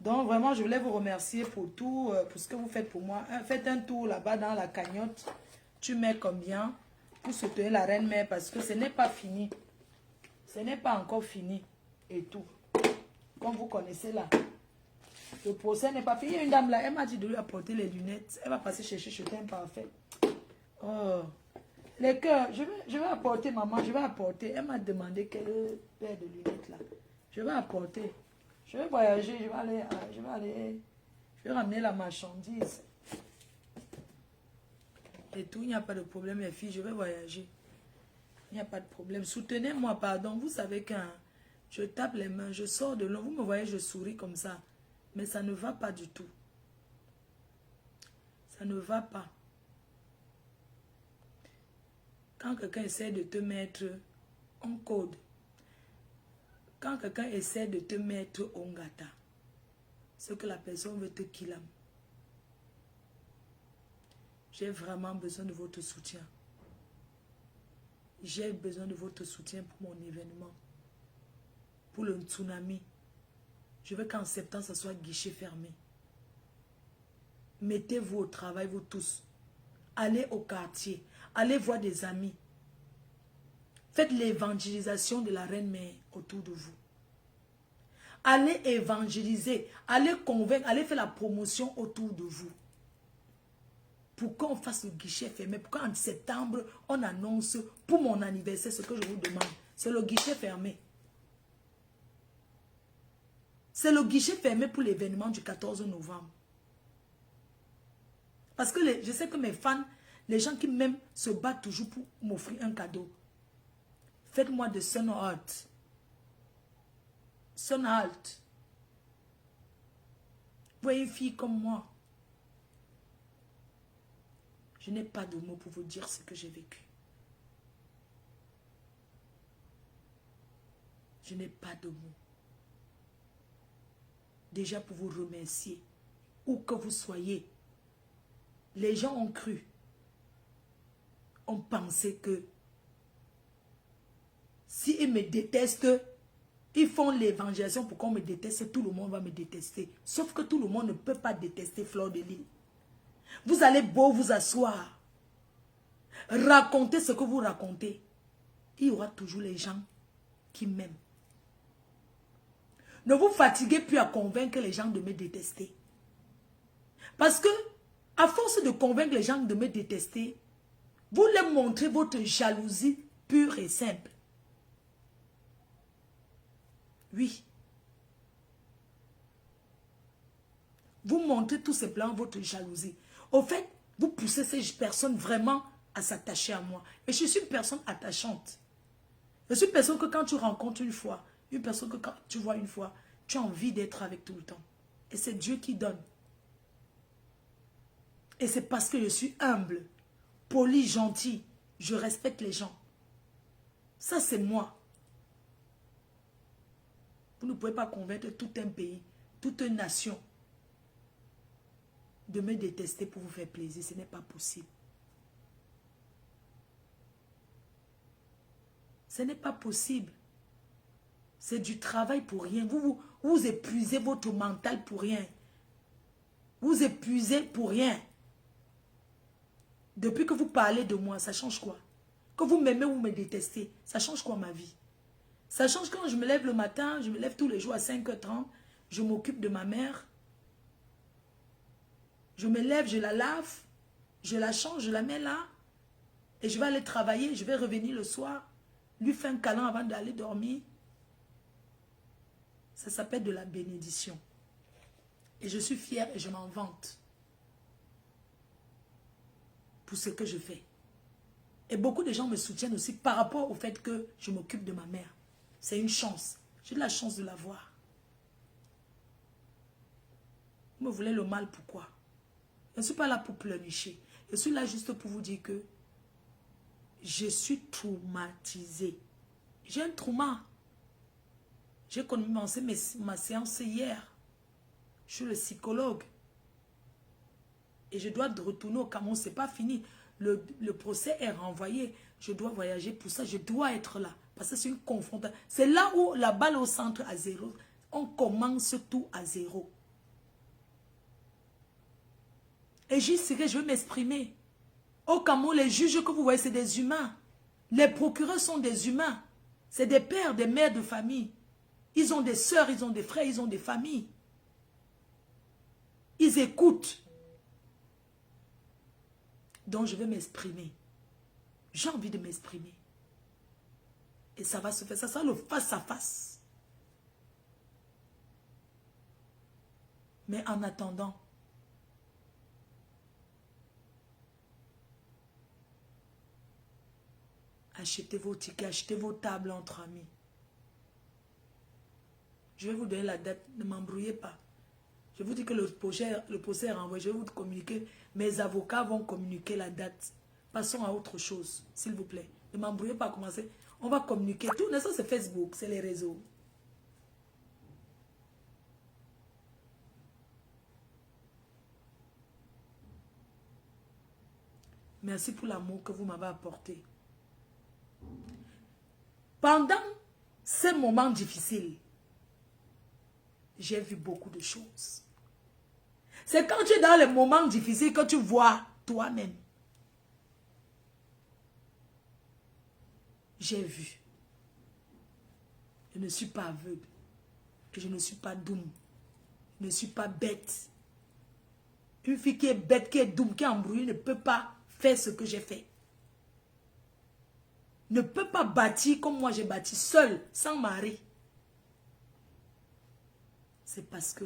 Donc, vraiment, je voulais vous remercier pour tout, pour ce que vous faites pour moi. Faites un tour là-bas dans la cagnotte. Tu mets combien pour soutenir la reine-mère parce que ce n'est pas fini. Ce n'est pas encore fini et tout. Comme vous connaissez là. Le procès n'est pas fini. Il y a une dame là, elle m'a dit de lui apporter les lunettes. Elle va passer chercher chez un parfait. Oh. Les cœurs, je vais apporter, maman, je vais apporter. Elle m'a demandé quelle paire de lunettes là. Je vais apporter. Je vais voyager, je vais ramener la marchandise. Et tout, il n'y a pas de problème, mes filles, je vais voyager. Il n'y a pas de problème. Soutenez-moi, pardon. Vous savez qu'un, je tape les mains, je sors de l'eau. Vous me voyez, je souris comme ça. Mais ça ne va pas du tout. Ça ne va pas. Quand quelqu'un essaie de te mettre en code, quand quelqu'un essaie de te mettre en gata, c'est que la personne veut te killer. J'ai vraiment besoin de votre soutien. J'ai besoin de votre soutien pour mon événement. Pour le tsunami. Je veux qu'en septembre, ça soit guichet fermé. Mettez-vous au travail, vous tous. Allez au quartier. Allez voir des amis. Faites l'évangélisation de la reine-mère autour de vous. Allez évangéliser. Allez convaincre. Allez faire la promotion autour de vous. Pour qu'on fasse le guichet fermé. Pour qu'en septembre, on annonce pour mon anniversaire ce que je vous demande. C'est le guichet fermé. C'est le guichet fermé pour l'événement du 14 novembre. Parce que je sais que mes fans, les gens qui m'aiment, se battent toujours pour m'offrir un cadeau. Faites-moi de Sunheart. Sunheart. Vous voyez une fille comme moi. Je n'ai pas de mots pour vous dire ce que j'ai vécu. Je n'ai pas de mots. Déjà pour vous remercier, où que vous soyez, les gens ont cru, ont pensé que s'ils me détestent, ils font l'évangélisation pour qu'on me déteste, tout le monde va me détester. Sauf que tout le monde ne peut pas détester Fleur de Lys. Vous allez beau vous asseoir, raconter ce que vous racontez. Il y aura toujours les gens qui m'aiment. Ne vous fatiguez plus à convaincre les gens de me détester. Parce que, à force de convaincre les gens de me détester, vous leur montrez votre jalousie pure et simple. Oui. Vous montrez tout simplement votre jalousie. Au fait, vous poussez ces personnes vraiment à s'attacher à moi. Et je suis une personne attachante. Je suis une personne que quand tu rencontres une fois, une personne que quand tu vois une fois, tu as envie d'être avec tout le temps. Et c'est Dieu qui donne. Et c'est parce que je suis humble, poli, gentil. Je respecte les gens. Ça, c'est moi. Vous ne pouvez pas convaincre tout un pays, toute une nation de me détester pour vous faire plaisir. Ce n'est pas possible. Ce n'est pas possible. C'est du travail pour rien. Vous épuisez votre mental pour rien. Vous épuisez pour rien. Depuis que vous parlez de moi, ça change quoi? Que vous m'aimez ou me détestez, ça change quoi ma vie? Ça change quand je me lève le matin, je me lève tous les jours à 5h30, je m'occupe de ma mère. Je me lève, je la lave, je la change, je la mets là. Et je vais aller travailler, je vais revenir le soir, lui faire un câlin avant d'aller dormir. Ça s'appelle de la bénédiction. Et je suis fière et je m'en vante pour ce que je fais. Et beaucoup de gens me soutiennent aussi par rapport au fait que je m'occupe de ma mère. C'est une chance. J'ai de la chance de l'avoir. Vous me voulez le mal, pourquoi? Je ne suis pas là pour pleurnicher. Je suis là juste pour vous dire que je suis traumatisée. J'ai un trauma. J'ai commencé ma séance hier. Je suis le psychologue. Et je dois retourner au Cameroun. Ce n'est pas fini. Le procès est renvoyé. Je dois voyager pour ça. Je dois être là. Parce que c'est une confrontation. C'est là où la balle au centre à zéro. On commence tout à zéro. Et j'y serai, je vais m'exprimer. Au Cameroun, les juges que vous voyez, c'est des humains. Les procureurs sont des humains. C'est des pères, des mères de famille. Ils ont des sœurs, ils ont des frères, ils ont des familles. Ils écoutent. Donc je vais m'exprimer. J'ai envie de m'exprimer. Et ça va se faire. Ça sera le face à face. Mais en attendant, achetez vos tickets, achetez vos tables entre amis. Je vais vous donner la date, ne m'embrouillez pas. Je vous dis que le procès est renvoyé, je vais vous communiquer. Mes avocats vont communiquer la date. Passons à autre chose, s'il vous plaît. Ne m'embrouillez pas à commencer. On va communiquer. Tout ça, c'est Facebook, c'est les réseaux. Merci pour l'amour que vous m'avez apporté. Pendant ces moments difficiles, j'ai vu beaucoup de choses. C'est quand tu es dans les moments difficiles que tu vois toi-même. J'ai vu. Je ne suis pas aveugle. Et je ne suis pas doum. Je ne suis pas bête. Une fille qui est bête, qui est doum, qui est embrouillée ne peut pas faire ce que j'ai fait. Ne peut pas bâtir comme moi j'ai bâti, seule, sans mari. C'est parce que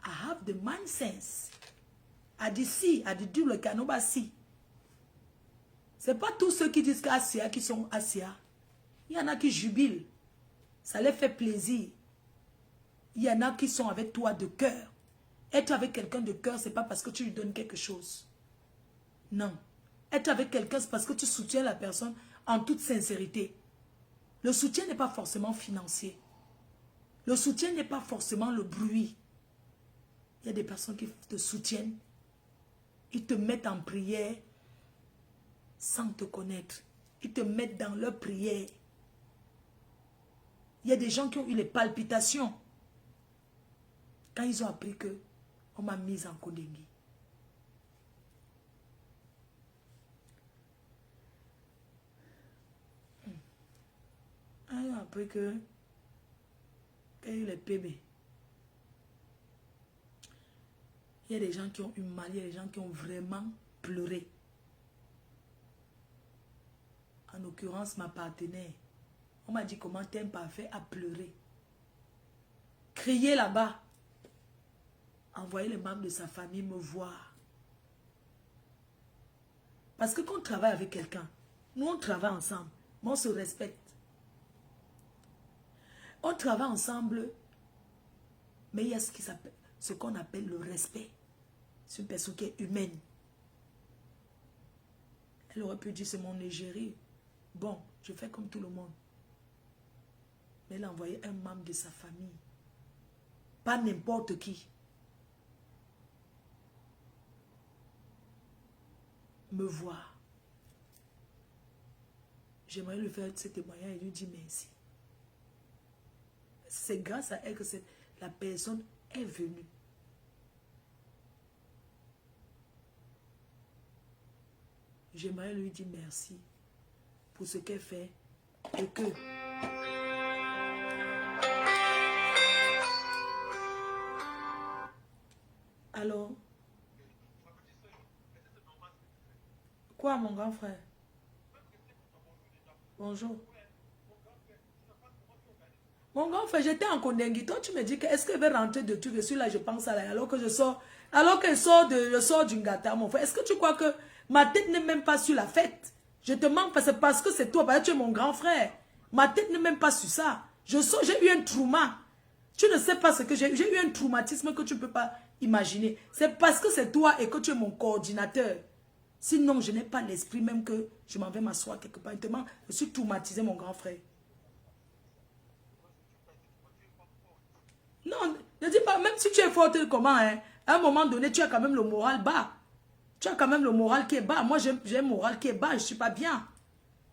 I have the mind sense. I dit si, I dit du le canoba si. C'est pas tous ceux qui disent qu'Asia qui sont Asia. Il y en a qui jubilent. Ça les fait plaisir. Il y en a qui sont avec toi de cœur. Être avec quelqu'un de cœur, c'est pas parce que tu lui donnes quelque chose. Non. Être avec quelqu'un, c'est parce que tu soutiens la personne en toute sincérité. Le soutien n'est pas forcément financier. Le soutien n'est pas forcément le bruit. Il y a des personnes qui te soutiennent. Ils te mettent en prière sans te connaître. Ils te mettent dans leur prière. Il y a des gens qui ont eu les palpitations quand ils ont appris que on m'a mise en Kondengui. Ils ont appris que il y a eu les PB. Il y a des gens qui ont eu mal, il y a des gens qui ont vraiment pleuré. En l'occurrence, ma partenaire, on m'a dit comment t'es imparfait à pleurer. Crier là-bas. Envoyer les membres de sa famille me voir. Parce que quand on travaille avec quelqu'un, nous on travaille ensemble, mais on se respecte. On travaille ensemble, mais il y a ce qu'on appelle le respect. C'est une personne qui est humaine. Elle aurait pu dire c'est mon égérie. Bon, je fais comme tout le monde. Mais elle a envoyé un membre de sa famille. Pas n'importe qui. Me voir. J'aimerais lui faire ce témoignage et lui dire merci. C'est grâce à elle que la personne est venue. J'aimerais lui dire merci pour ce qu'elle fait et que alors quoi mon grand frère? Bonjour. Mon grand frère, j'étais en Kondengui. Toi, tu me dis que est-ce qu'elle veut rentrer de trucs? Je suis là, je pense à elle. Alors que je sors du Ngata, mon frère. Est-ce que tu crois que ma tête n'est même pas sur la fête? Je te mens parce que c'est toi, parce que tu es mon grand frère. Ma tête n'est même pas sur ça. Je sors, j'ai eu un trauma. Tu ne sais pas ce que j'ai eu. J'ai eu un traumatisme que tu ne peux pas imaginer. C'est parce que c'est toi et que tu es mon coordinateur. Sinon, je n'ai pas l'esprit même que je m'en vais m'asseoir quelque part. Je suis traumatisé, mon grand frère. Non, ne dis pas, même si tu es forte comment, hein, à un moment donné, tu as quand même le moral bas. Tu as quand même le moral qui est bas. Moi, j'ai un moral qui est bas, je ne suis pas bien.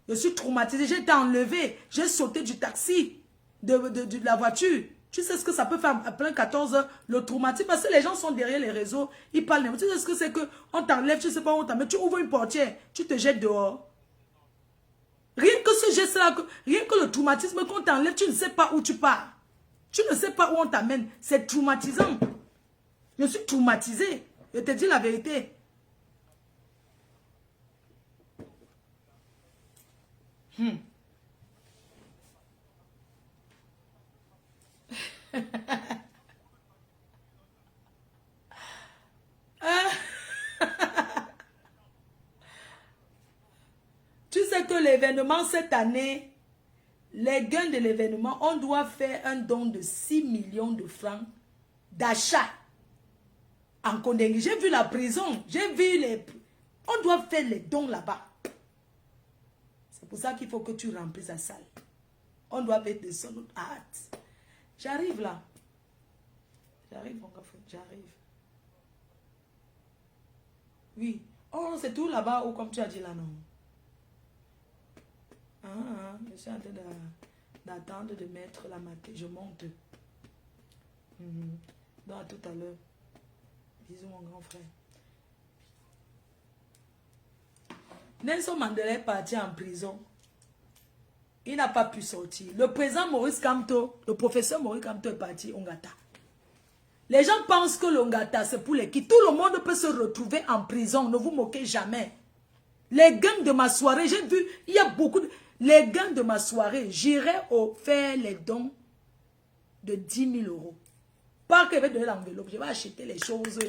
Je suis traumatisée, j'ai été enlevée, j'ai sauté du taxi, de la voiture. Tu sais ce que ça peut faire à plein 14 heures, le traumatisme, parce que les gens sont derrière les réseaux, ils parlent. Tu sais ce que c'est qu'on t'enlève, tu ne sais pas où on t'enlève, tu ouvres une portière, tu te jettes dehors. Rien que ce geste-là, rien que le traumatisme qu'on t'enlève, tu ne sais pas où tu pars. Tu ne sais pas où on t'amène. C'est traumatisant. Je suis traumatisée. Je te dis la vérité. Tu sais que l'événement cette année, les gains de l'événement, on doit faire un don de 6 millions de francs d'achat en Kondengui. J'ai vu la prison, j'ai vu les... On doit faire les dons là-bas. C'est pour ça qu'il faut que tu remplisses la salle. On doit mettre de son hâte. J'arrive là. J'arrive, mon gars, j'arrive. Oui. Oh, c'est tout là-bas ou comme tu as dit là, non? Je suis en train d'attendre de mettre la maquette. Je monte. Donc à tout à l'heure. Bisous mon grand frère. Nelson Mandela est parti en prison. Il n'a pas pu sortir. Le président Maurice Kamto, le professeur Maurice Kamto est parti au Ngata. Les gens pensent que le Ngata c'est pour les qui. Tout le monde peut se retrouver en prison. Ne vous moquez jamais. Les gangs de ma soirée, j'ai vu, il y a beaucoup de... Les gangs de ma soirée, j'irai faire les dons de 10 000 euros. Pas que je vais donner l'enveloppe, je vais acheter les choses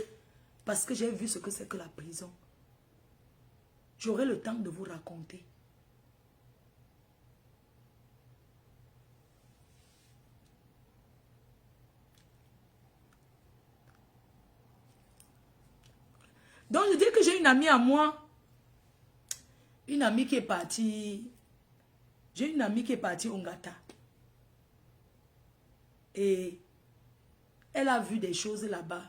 parce que j'ai vu ce que c'est que la prison. J'aurai le temps de vous raconter. Donc je dis que j'ai une amie à moi, une amie qui est partie, j'ai une amie qui est partie au Ngata. Et elle a vu des choses là-bas.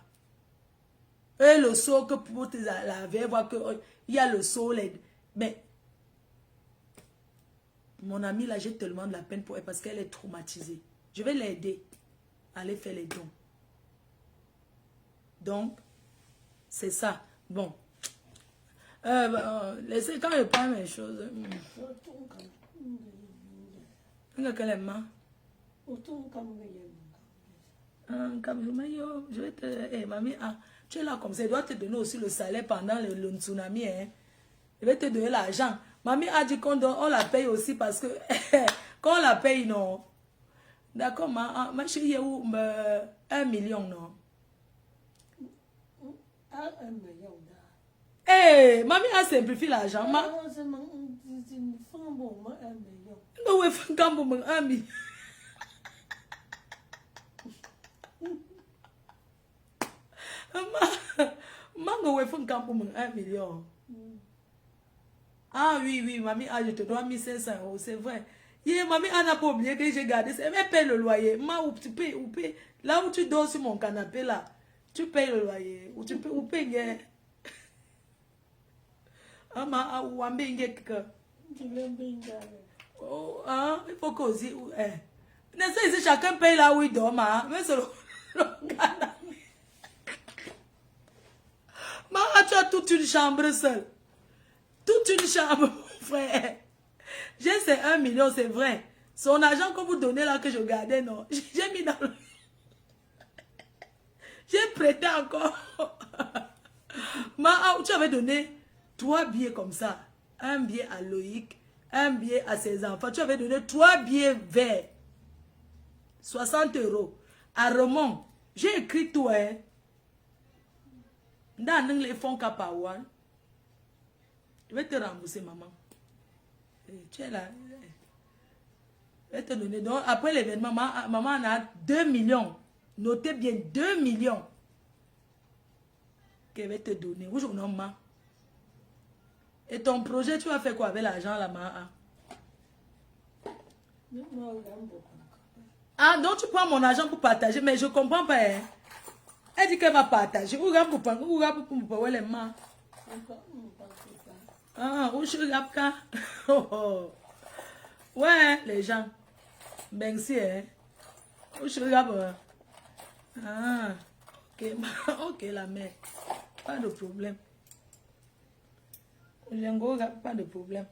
Et le seau que pour te laver, voir que il y a le seau. Mais mon amie là, j'ai tellement de la peine pour elle parce qu'elle est traumatisée. Je vais l'aider à aller faire les dons. Donc, c'est ça. Bon. Laissez quand je prends mes choses. Je vais te... mamie, tu es là comme ça. Je dois te donner aussi le salaire pendant le tsunami. Hein. Je vais te donner l'argent. Mamie a dit qu'on la paye aussi parce que quand on la paye, non. D'accord, ma chérie, où 1 million, non. 1 million. Eh, mamie a simplifié l'argent. Nous, quand vous me 1 million. Mango, ouais, faut quand vous 1 million. Ah oui, oui, mamie, je te dois 1 500 euros, c'est vrai. Yeah, mamie, elle n'a pas oublié que j'ai gardé ça. Elle paye le loyer. Tu payes, là où tu dors sur mon canapé, là, tu payes le loyer. Ou tu payes, il faut qu'aussi, n'est-ce pas, chacun paye là où il dort, mais c'est le canapé. Tu as toute une chambre seule. Toute une chambre, mon frère. J'ai ces 1 million, c'est vrai. Son argent que vous donnez là, que je gardais, non. J'ai mis dans le... J'ai prêté encore. Tu avais donné 3 billets comme ça. Un billet à Loïc, un billet à ses enfants. Tu avais donné 3 billets verts. 60 euros. À Raymond, j'ai écrit tout, hein. Dans les fonds Kapawan. Je vais te rembourser, maman. Tu es là. Je vais te donner. Donc, après l'événement, maman en a 2 millions. Notez bien 2 millions. Qu'elle va te donner. Où je nomme. Et ton projet, tu vas faire quoi avec l'argent là, maman? Ah, donc tu prends mon argent pour partager. Mais je ne comprends pas. Hein. Elle dit qu'elle va partager. Où va pour les mains? Ah, où je regarde. Ouais, les gens. Merci, hein. Je regarde. Ah, ok. Ok, la mère. Pas de problème. Pas de problème.